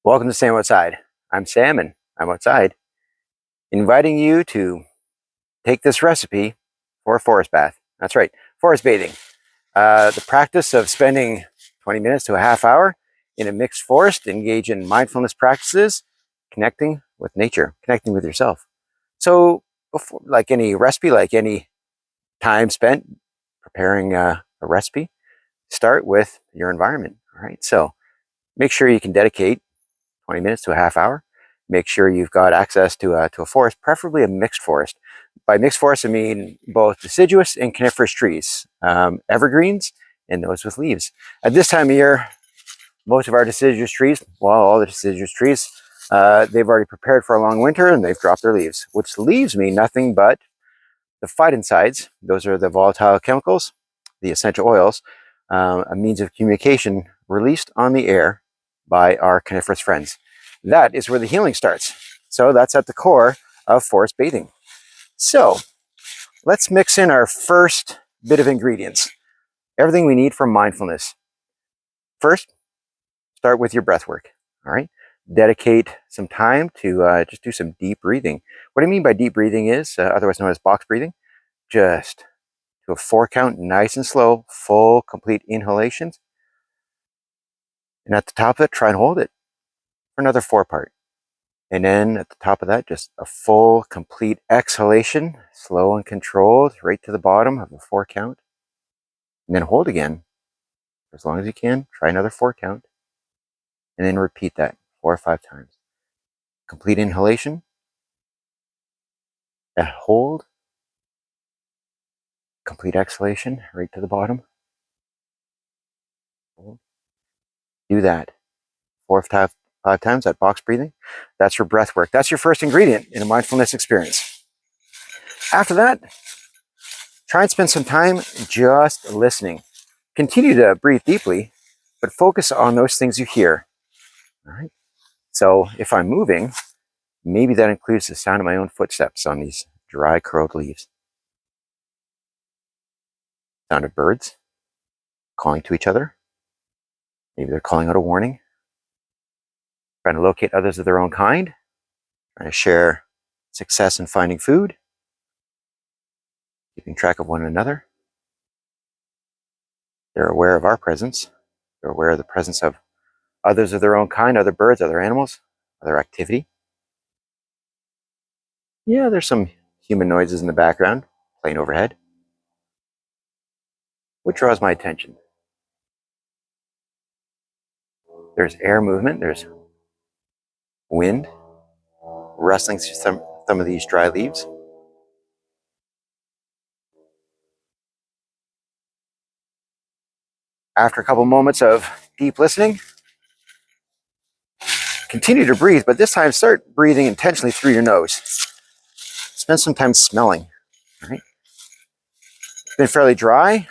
Welcome to Sam Outside. I'm Sam and I'm outside, inviting you to take this recipe for a forest bath. That's right, forest bathing. The practice of spending 20 minutes to a half hour in a mixed forest, engage in mindfulness practices, connecting with nature, connecting with yourself. So, before, like any recipe, like any time spent preparing a recipe, start with your environment. All right, so make sure you can dedicate 20 minutes to a half hour. Make sure you've got access to a forest, preferably a mixed forest. By mixed forest, I mean both deciduous and coniferous trees, evergreens and those with leaves. At this time of year, most of our deciduous trees, well, all the deciduous trees, they've already prepared for a long winter and they've dropped their leaves, which leaves me nothing but the phytoncides. Those are the volatile chemicals, the essential oils, a means of communication released on the air by our coniferous friends. That is where the healing starts. So that's at the core of forest bathing. So let's mix in our first bit of ingredients, everything we need for mindfulness. First, start with your breath work. All right. Dedicate some time to just do some deep breathing. What I mean by deep breathing is, otherwise known as box breathing, just to a 4 count, nice and slow, full, complete inhalations. And at the top of it, try and hold it for another 4 part. And then at the top of that, just a full, complete exhalation, slow and controlled, right to the bottom of a 4 count. And then hold again for as long as you can. Try another 4 count. And then repeat that 4 or 5 times. Complete inhalation, a hold, complete exhalation, right to the bottom. Hold. Do that 4 or 5 times, that box breathing. That's your breath work. That's your first ingredient in a mindfulness experience. After that, try and spend some time just listening. Continue to breathe deeply, but focus on those things you hear. All right. So if I'm moving, maybe that includes the sound of my own footsteps on these dry, curled leaves. Sound of birds calling to each other. Maybe they're calling out a warning. Trying to locate others of their own kind. Trying to share success in finding food. Keeping track of one another. They're aware of our presence. They're aware of the presence of others of their own kind, other birds, other animals, other activity. Yeah, there's some human noises in the background, playing overhead. What draws my attention? There's air movement, there's wind rustling through some of these dry leaves. After a couple moments of deep listening, continue to breathe, but this time start breathing intentionally through your nose. Spend some time smelling. All right. It's been fairly dry.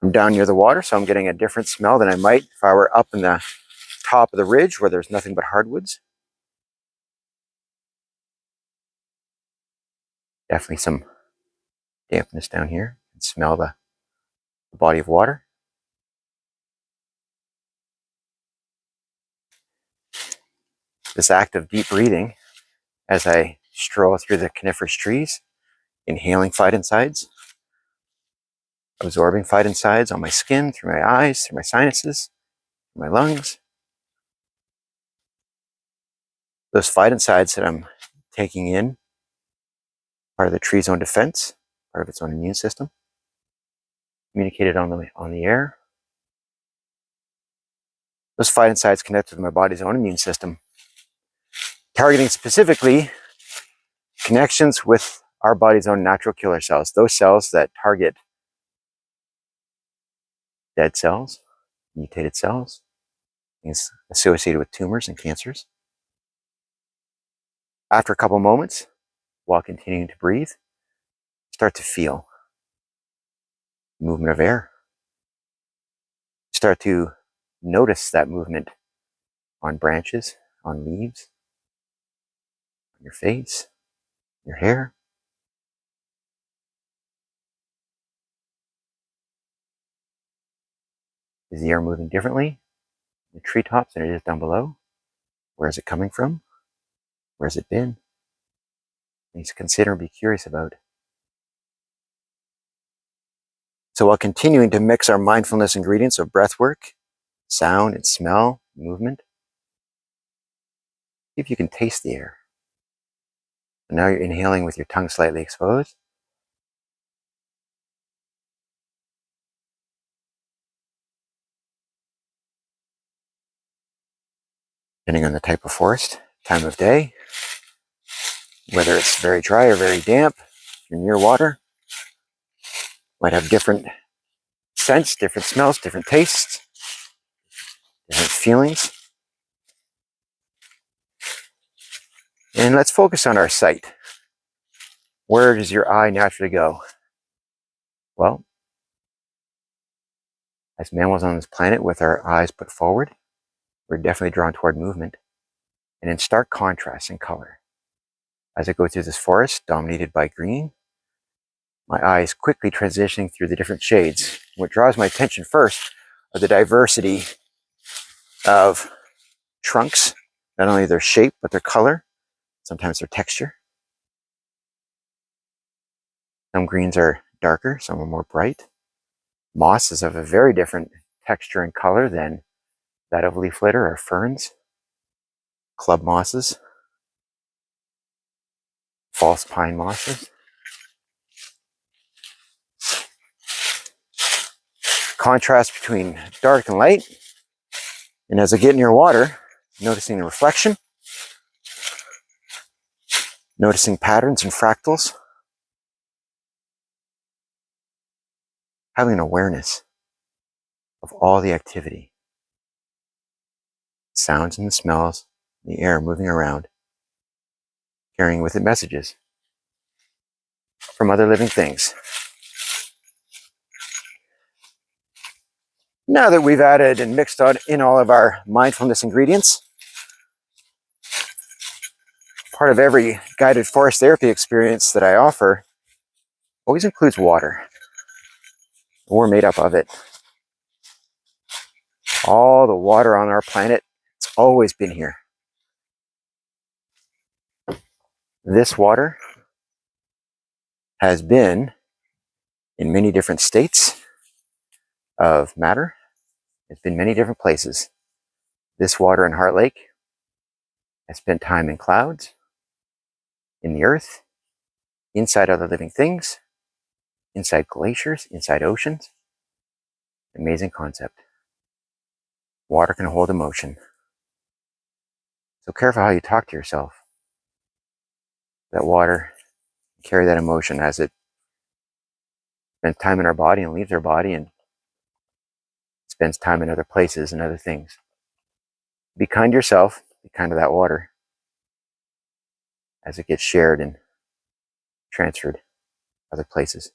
I'm down near the water, so I'm getting a different smell than I might if I were up in the top of the ridge where there's nothing but hardwoods. Definitely some dampness down here. You can smell the body of water. This act of deep breathing as I stroll through the coniferous trees, inhaling phytoncides, absorbing phytoncides on my skin, through my eyes, through my sinuses, through my lungs. Those phytoncides that I'm taking in, part of the tree's own defense, part of its own immune system, communicated on the air. Those phytoncides connect with my body's own immune system, targeting specifically connections with our body's own natural killer cells, those cells that target dead cells, mutated cells, things associated with tumors and cancers. After a couple moments, while continuing to breathe, start to feel movement of air. Start to notice that movement on branches, on leaves, on your face, your hair. Is the air moving differently? the treetops than it is down below? Where is it coming from? Where has it been? Things to consider and be curious about. So while continuing to mix our mindfulness ingredients of breathwork, sound and smell, movement, see if you can taste the air. And now you're inhaling with your tongue slightly exposed. Depending on the type of forest, time of day, whether it's very dry or very damp, if you're near water, might have different scents, different smells, different tastes, different feelings. And let's focus on our sight. Where does your eye naturally go? Well, as mammals on this planet with our eyes put forward, we're definitely drawn toward movement and in stark contrast in color. As I go through this forest dominated by green, my eye is quickly transitioning through the different shades. What draws my attention first are the diversity of trunks, not only their shape, but their color, sometimes their texture. Some greens are darker, some are more bright. Mosses have a very different texture and color than that of leaf litter or ferns. Club mosses, false pine mosses. Contrast between dark and light. And as I get near water, noticing the reflection, noticing patterns and fractals, having an awareness of all the activity, sounds and the smells, the air moving around, carrying with it messages from other living things. Now that we've added and mixed in all of our mindfulness ingredients, part of every guided forest therapy experience that I offer always includes water. We're made up of it. All the water on our planet, it's always been here. This water has been in many different states of matter. It's been many different places. This water in Heart Lake has spent time in clouds, in the earth, inside other living things, inside glaciers, inside oceans. Amazing concept. Water can hold emotion. So careful how you talk to yourself. That water can carry that emotion as it spends time in our body and leaves our body and spends time in other places and other things. Be kind to yourself, be kind to that water as it gets shared and transferred other places.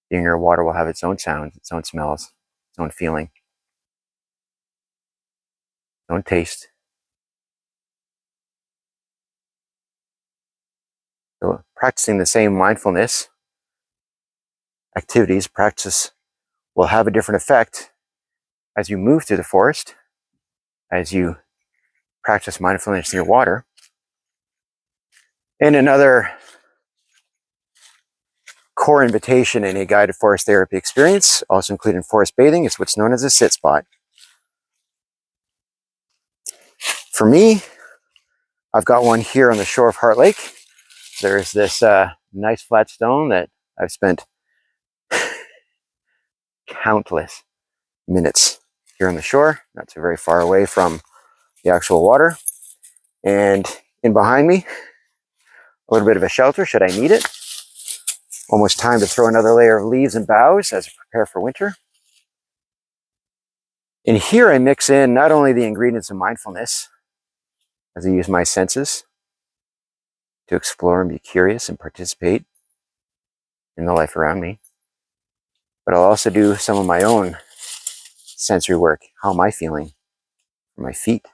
Being near water will have its own sounds, its own smells, its own feeling, its own taste. So practicing the same mindfulness activities, practice will have a different effect as you move through the forest, as you practice mindfulness near water. And another core invitation in a guided forest therapy experience, also included in forest bathing, is what's known as a sit spot. For me, I've got one here on the shore of Heart Lake. There's this nice flat stone that I've spent countless minutes here on the shore, not so very far away from the actual water. And in behind me, a little bit of a shelter should I need it. Almost time to throw another layer of leaves and boughs as I prepare for winter. And here I mix in not only the ingredients of mindfulness, as I use my senses to explore and be curious and participate in the life around me, but I'll also do some of my own sensory work. How am I feeling? My feet,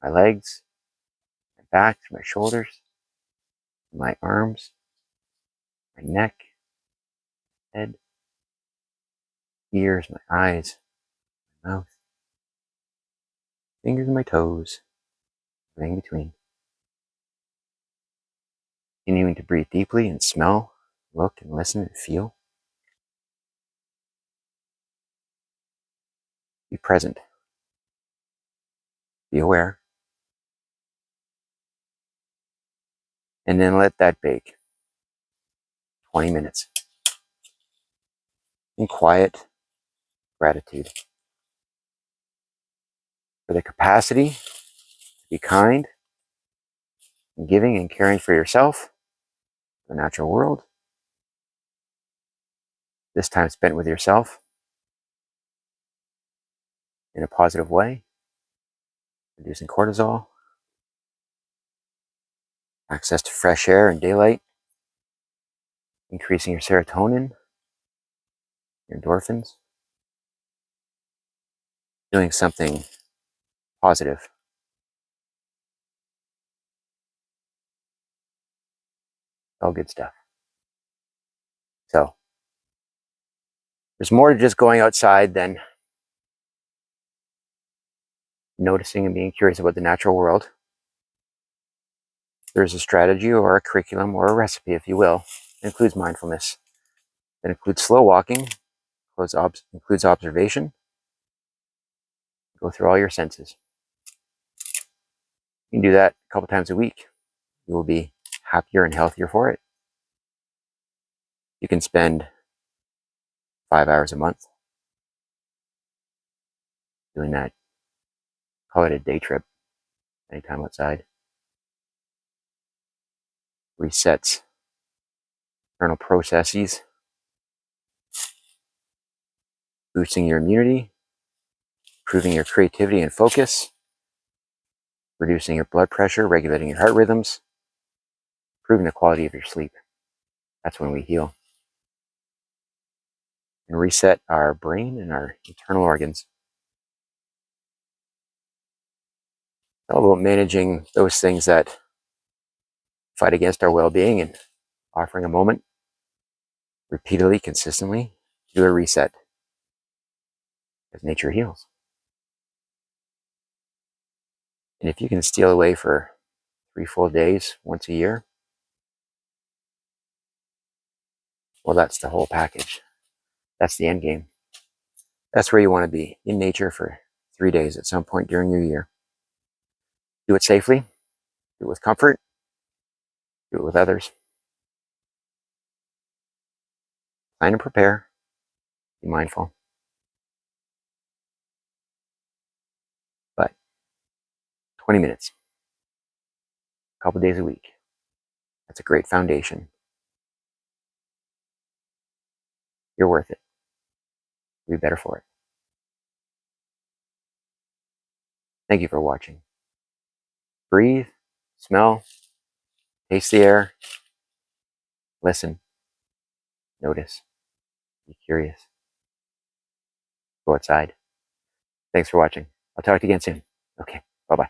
my legs, my back, my shoulders, my arms, my neck, head, ears, my eyes, my mouth. Fingers and my toes, laying between. Continuing to breathe deeply and smell, look and listen and feel. Be present. Be aware. And then let that bake. 20 minutes. In quiet gratitude for the capacity to be kind and giving and caring for yourself, the natural world. This time spent with yourself in a positive way, reducing cortisol, access to fresh air and daylight, increasing your serotonin, your endorphins, doing something positive. All good stuff. So, there's more to just going outside than noticing and being curious about the natural world. There's a strategy or a curriculum or a recipe, if you will, that includes mindfulness. That includes slow walking, includes observation. Go through all your senses. You can do that a couple times a week. You will be happier and healthier for it. You can spend 5 hours a month doing that. Call it a day trip. Anytime outside. Resets internal processes. Boosting your immunity. Improving your creativity and focus. Reducing your blood pressure. Regulating your heart rhythms. Improving the quality of your sleep. That's when we heal. And reset our brain and our internal organs. It's all about managing those things that fight against our well-being and offering a moment repeatedly, consistently, do a reset as nature heals. And if you can steal away for 3 full days once a year, well, that's the whole package. That's the end game. That's where you want to be, in nature for 3 days at some point during your year. Do it safely, do it with comfort, do it with others. Plan and prepare, be mindful. But 20 minutes, a couple days a week, that's a great foundation. You're worth it. You'll be better for it. Thank you for watching. Breathe, smell, taste the air, listen, notice, be curious, go outside. Thanks for watching. I'll talk to you again soon. Okay, bye-bye.